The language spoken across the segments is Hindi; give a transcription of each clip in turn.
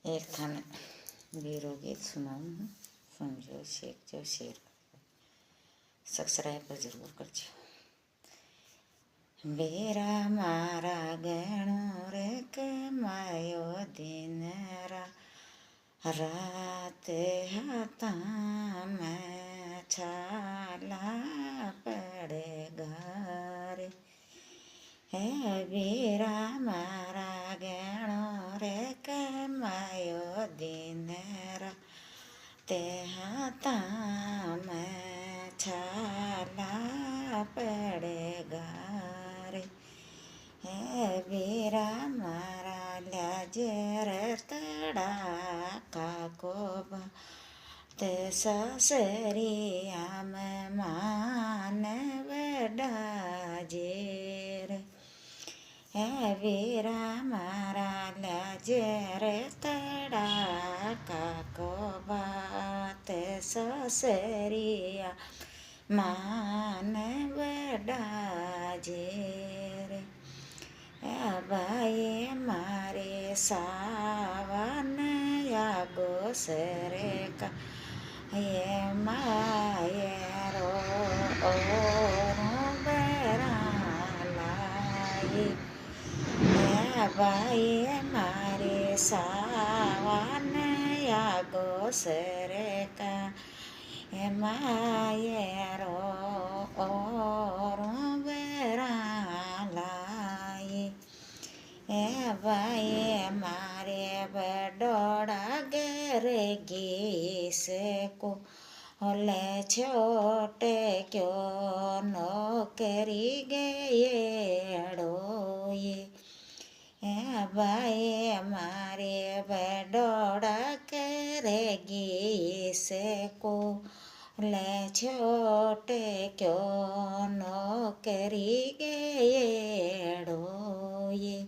एक थाने बीरो गीत सुनाऊँ, सुनजो, सीखजो, शेयर सब्सक्राइब जरूर करजो। बेरा मारा गणो रे कमायो दिन रात हाथा में छाला पड़ेगा रे। हे बेरा मारा गणो रे कमायो दिन रात हाथा में छाला पड़ेगा रे। हे बेरा मारा लाजर तड़ाका को ते ससरिया में मान वडाजेर। हे बेरा मारा लाजर तड़ाका को बात ससरिया मान वडाजेर। बाये मारे सावन या गोसरे का ये मायरो और बरालाई। बाये मारे सावन या गोसरे का ये मायरो और बरालाई। बाये मारे बडोड़ा गिरगी से को होले छोटे क्यों नौकरी गए डोये। बाये मारे बडोड़ा गिरगी से को ले छोटे क्यों नौकरी गए डोये।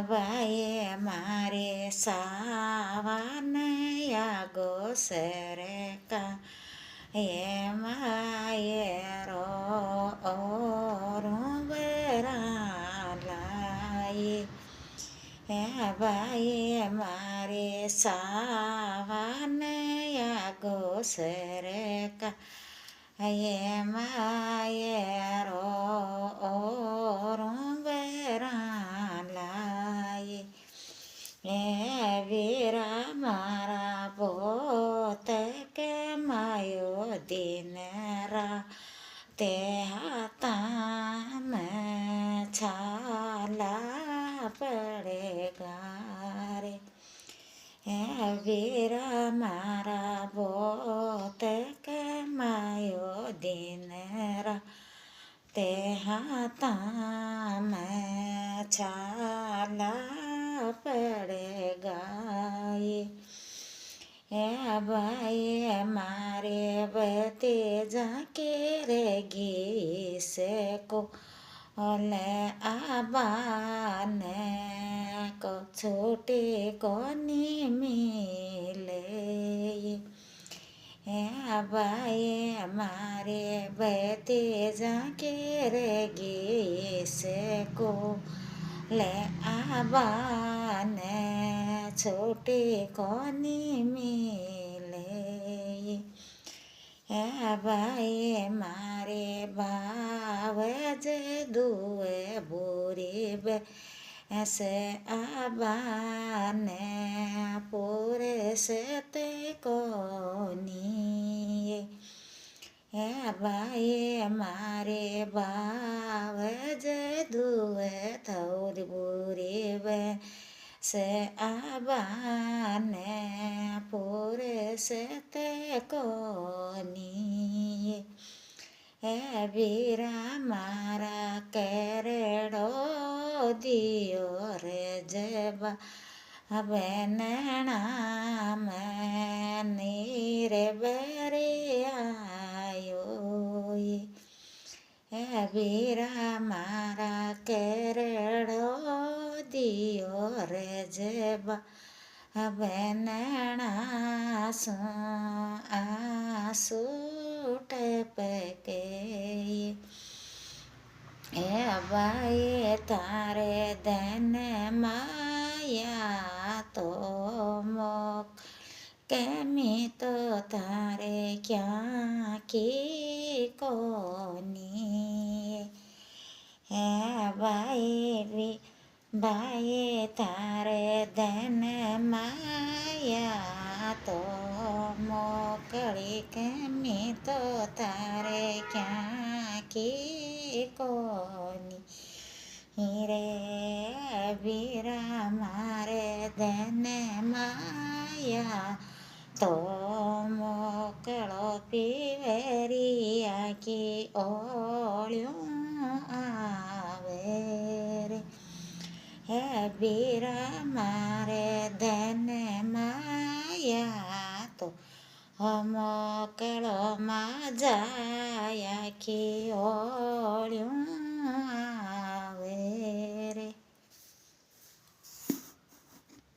बाये मारे सावन या गोसरे का ये मायरो और बरालाई। बाये मारे सावन या गोसरे का ये मायरो और बरालाई। वीरा मारा बहुत के मायो दिन रात हाथा में छाला पड़ेगा रे। वीरा मारा बहुत के मायो दिन रात हाथा में छाला पड़ेगा ये। बाये मारे बते जाके रेगी से को ले आबान को छोटे को नहीं मिले। बाये मारे बते जाके रेगी से को ले आबान छोटे कोनी मिले। बाये मारे बावज दुए बुरी से आबान पूरे से ते कोनी। बाये मारे बावज दुए थोड़ी बुरी से आबान पूरे से ते कोनी। वीरा मारा केरेड़ो दियो रे जबा बनना में नीर बरे आयो। वीरा मारा केरेड़ो दियो रे जबा बनना सो आंसू टपके। बाये तारे धन माया તો મોક કેમી તો તારે ક્યાં કી કોની હે ભાઈ તારે ધન માયા તો મોકળી કેમી તો તારે ક્યાં કી કોની હીરે વીરા મારે ધન માયા તો મોકળો પીવેરી આખી ઓળ્યું આવે રે હે વીરા મારે ધન માયા તો મોકળો માં જાય આખી ઓળ્યું